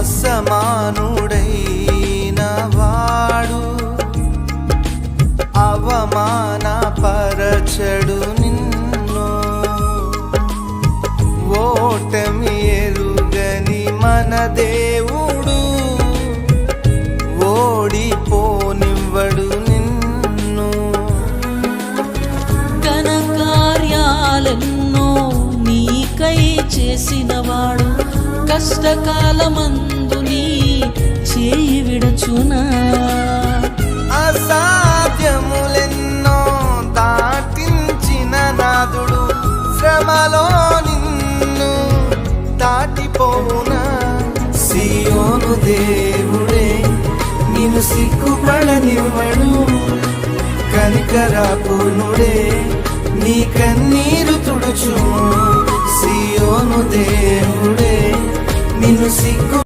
అసమానుడైన వాడు అవమానపరచడు నిన్ను. ఓటమి ఎరుగని మన దేవుడు ఓడిపోనివ్వడు నిన్ను. ఘన కార్యాలెన్నో నీకై చేసినవాడు కష్టకాలమందు నీ చేయి విడచునా. అసాధ్యములెన్నో దాటించిన నాదుడు శ్రమలో నిన్ను దాటిపోవునా. సియోను దేవుడే నిన్ను సిగ్గుపడనివ్వడు, కనికరాపూర్ణుడే నీ కన్నీరు తుడుచును. సియోను దేవుడే నిన్ను సిగ్గు